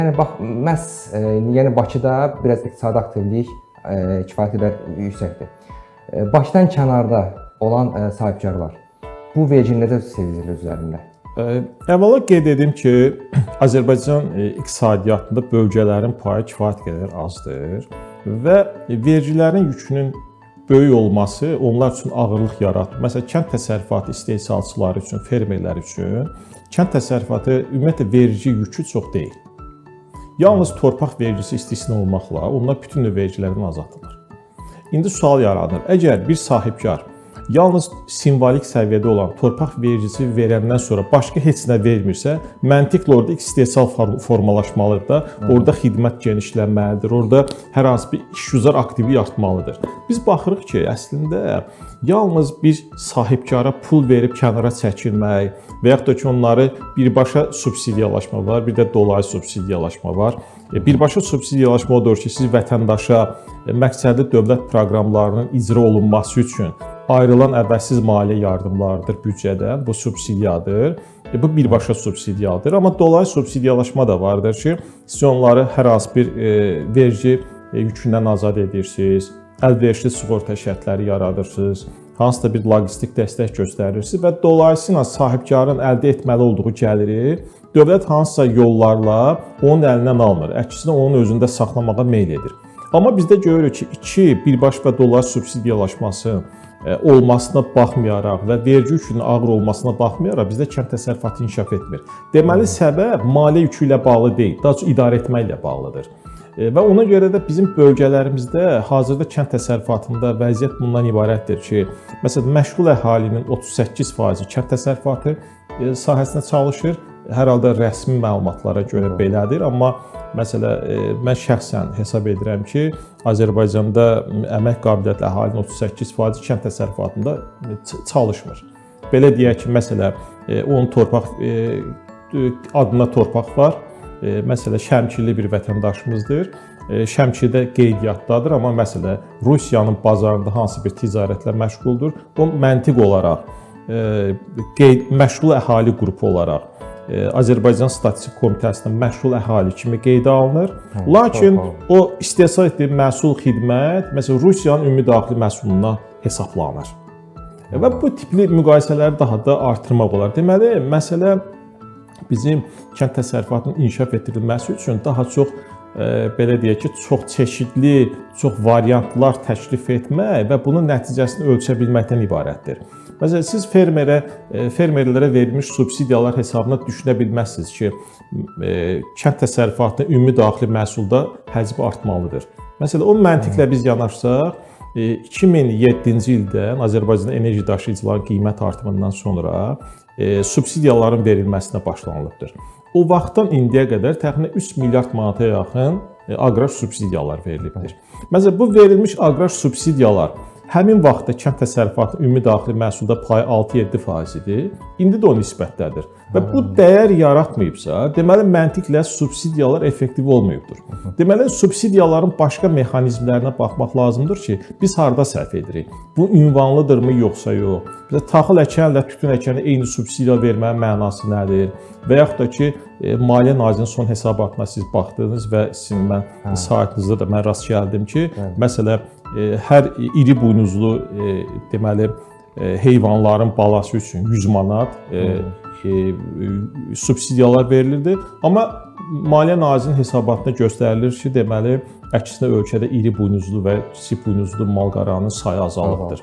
Yəni bax, məhz yəni Bakıda biraz iqtisadi aktivlik kifayət qədər yüksəkdir. Bakıdan kənarda olan sahibkarlar bu vergi necə sezilir özlərində? Əvvəla qeyd edim ki, Azərbaycan iqtisadiyyatında bölgələrin payı kifayət qədər azdır və vergilərin yükünün böyük olması onlar üçün ağırlıq yaratır. Məsələn, kənd təsərrüfatı istehsalçıları üçün, fermerlər üçün kənd təsərrüfatı ümumiyyətlə vergi yükü çox deyil. Yalnız torpaq vergisi istisna olmaqla onlar bütün vergilərdən azaddırlar. İndi sual yaranır. Əgər bir sahibkar yalnız simvolik səviyyədə olan torpaq vergisi verəndən sonra başqa heç nə vermirsə, məntiqlə orada istehsal formalaşmalıdır da, orada xidmət genişlənməlidir, orada hər hansı bir işgüzar aktivlik artmalıdır. Biz baxırıq ki, əslində yalnız bir sahibkara pul verib kənara çəkilmək və yaxud da ki, onları birbaşa subsidiyalaşma var, bir də dolayı subsidiyalaşma var. Birbaşa subsidiyalaşma odur ki, siz vətəndaşa məqsədli dövlət proqramlarının icra olunması üçün ayrılan əvəzsiz maliyyə yardımlarıdır büdcədən, bu subsidiyadır. Bu birbaşa subsidiyadır, amma dolayı subsidiyalaşma da vardır ki, siz onları hər hansı bir vergi yükündən azad edirsiniz, əlverişli sığorta şərtləri yaradırsınız, hansısa bir logistik dəstək göstərirsiniz və dolayısıyla sahibkarın əldə etməli olduğu gəliri dövlət hansısa yollarla onun əlindən almır, əksinə onun özündə saxlamağa meyl edir. Amma bizdə görürük ki, birbaş və dolayı subsidiyalaşması olmasına baxmayaraq və vergi yükünün ağır olmasına baxmayaraq bizdə kənd təsərrüfatı inkişaf etmir. Deməli, səbəb maliyyə yükü ilə bağlı deyil, daha çox idarə etməklə bağlıdır. Və ona görə də bizim bölgələrimizdə hazırda kənd təsərrüfatında vəziyyət bundan ibarətdir ki, məsələn, məşğul əhalinin 38% kənd təsərrüfatı sahəsində çalışır. Hər halda rəsmi məlumatlara görə belədir, amma məsələn, mən şəxsən hesab edirəm ki, Azərbaycanda əmək qabiliyyətli əhalinin 38% kənd təsərrüfatında çalışmır. Belə deyək ki, məsələn, onun torpaq adına torpaq var. Məsələn, Şəmkirli bir vətəndaşımızdır. Şəmkirdə qeydiyyatdadır, amma məsələn, Rusiyanın bazarında hansı bir ticarətlə məşğuldur. O məntiq olaraq məşğul əhali qrupu olaraq Azərbaycan Statistik Komitəsinin məşğul əhali kimi qeydə alınır. Lakin o istehsal etdiyi məhsul, xidmət, məsələn, Rusiyanın ümumi daxili məhsulundan hesablanır. Və bu tipli müqayisələri daha da artırmaq olar. Deməli, məsələ bizim kənd təsərrüfatının inkişaf etdirilməsi üçün daha çox belə deyək ki, çox çeşidli, çox variantlar təklif etmək və bunun nəticəsini ölçə bilməkdən ibarətdir. Məsələn, siz fermerlərə verilmiş subsidiyalar hesabına düşünə bilməzsiniz ki, kənd təsərrüfatının ümumi daxili məhsulda həcmi artmalıdır. Məsələn, o məntiqlə biz yanaşsaq, 2007-ci ildən Azərbaycanda enerji daşıyıcıların qiymət artımından sonra subsidiyaların verilməsinə başlanılıbdır. O vaxtdan indiyə qədər təxminən 3 milyard manata yaxın aqrar subsidiyalar verilibdir. Məsələn, bu verilmiş aqrar subsidiyalar həmin vaxtda kənd təsərrüfatının ümumi daxili məhsulda payı 6-7% idi, indi də o nisbətdədir. Və bu dəyər yaratmayıbsa, deməli məntiqlə subsidiyalar effektiv olmayıbdır. Deməli, subsidiyaların başqa mexanizmlərinə baxmaq lazımdır ki, biz harda sərf edirik? Bu ünvanlıdırmı, yoxsa yox? Bizə taxıl əkənlə tütün əkənə eyni subsidiya vermənin mənası nədir? Və yaxud da ki, Maliyyə Nazirinin son hesabatına siz baxdınız və sizin mən saytınızda da mən rast gəldim ki, məsələn, hər iri buynuzlu deməli heyvanların balası üçün 100 manat subsidiyalar verilirdi. Amma Maliyyə Nazirinin hesabatına göstərilir ki, deməli əksinə ölkədə iri buynuzlu və kiçik buynuzlu mal-qaranın sayı azalıbdır.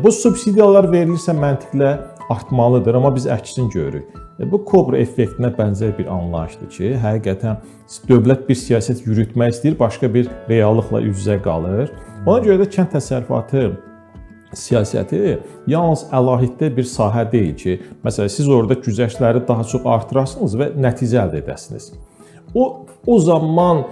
Bu subsidiyalar verilirsə məntiqlə artmalıdır, amma biz əksin görürük. Bu Kobra effektinə bənzər bir anlayışdır ki, həqiqətən dövlət bir siyasət yürütmək istəyir, başqa bir reallıqla üz-üzə qalır. Ona görə də kənd təsərrüfatı siyasəti yalnız əlahiddə bir sahə deyil ki, məsələn, siz orada güzəştləri daha çox artırasınız və nəticə əldə edəsiniz. O zaman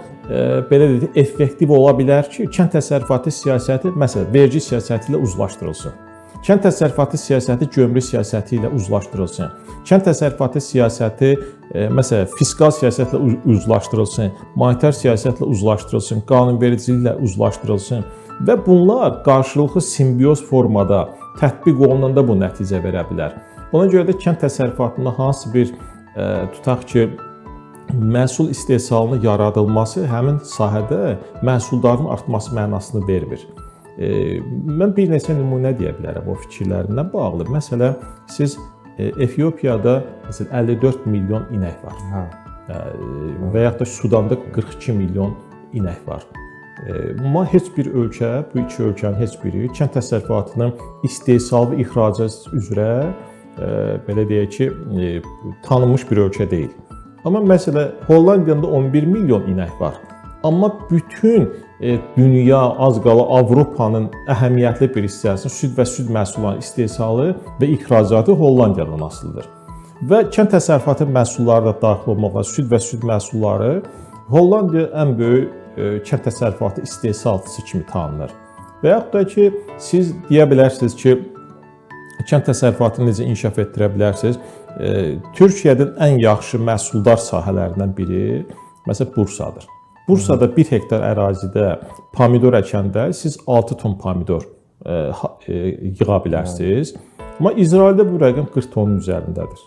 belə deyək, effektiv ola bilər ki, kənd təsərrüfatı siyasəti, məsələn, vergi siyasəti ilə uzlaşdırılsın. Kənd təsərrüfatı siyasəti gömrük siyasəti ilə uzlaşdırılsın. Kənd təsərrüfatı siyasəti, məsələn, fiskal siyasətlə uzlaşdırılsın, monetar siyasətlə uzlaşdırılsın, qanunvericiliklə uzlaşdırılsın və bunlar qarşılıqlı simbiyoz formada tətbiq olunanda bu nəticə verə bilər. Ona görə də kənd təsərrüfatında hansı bir tutaq ki, məhsul istehsalının yaradılması həmin sahədə məhsuldarlığın artması mənasını vermir. Mən bir neçə nümunə deyə bilərəm o fikirlərimlə bağlı. Məsələn, siz Efiopiyada məsələn 54 milyon inək var. Və yaxud da Sudanda 42 milyon inək var. Amma heç bir ölkə, bu iki ölkənin heç biri kənd təsərrüfatının istehsal və ixracat üzrə belə deyək ki, tanınmış bir ölkə deyil. Amma məsələn, Hollandiyada 11 milyon inək var. Amma bütün dünya, az qala Avropanın əhəmiyyətli bir hissəsinin süd və süd məhsullarının istehsalı və ixracatı Hollandiyadan asılıdır. Və kənd təsərrüfatı məhsulları da daxil olmaqla süd və süd məhsulları Hollandiya ən böyük kənd təsərrüfatı istehsalçısı kimi tanınır. Və yaxud da ki, siz deyə bilərsiniz ki, kənd təsərrüfatını necə inkişaf etdirə bilərsiniz? Türkiyədən ən yaxşı məhsuldar sahələrindən biri məsələn Bursadır. Bursada 1 hektar ərazidə pomidor əkəndə siz 6 ton pomidor yığa bilərsiniz. Amma İsraildə bu rəqəm 40 tonun üzərindədir.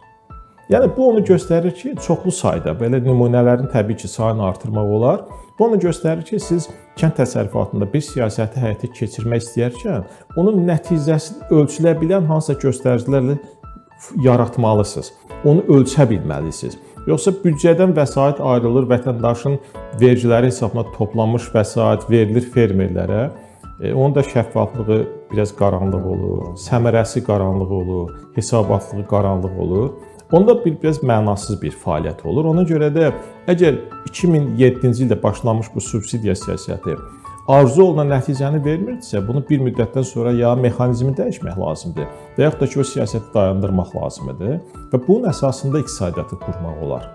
Yəni bu onu göstərir ki, çoxlu sayda belə nümunələrin təbii ki, sayını artırmaq olar. Bu onu göstərir ki, siz kənd təsərrüfatında bir siyasəti həyata keçirmək istəyərkən, onun nəticəsini ölçülə bilən hansısa göstəricilərlə yaratmalısınız. Onu ölçə bilməlisiniz. Yoxsa büdcədən vəsait ayrılır, vətəndaşın vergiləri hesabına toplanmış vəsait verilir fermerlərə. Onun da şəffaflığı biraz qaranlıq olur, səmərəsi qaranlıq olur, hesabatlığı qaranlıq olur. Onda biraz mənasız bir fəaliyyət olur. Ona görə də əgər 2007-ci ildə başlanmış bu subsidiya siyasəti arzu olunan nəticəni vermirdisə, bunu bir müddətdən sonra ya mexanizmi dəyişmək lazımdır, və yaxud da ki, o siyasəti dayandırmaq lazımdır və bunun əsasında iqtisadiyyatı qurmaq olar.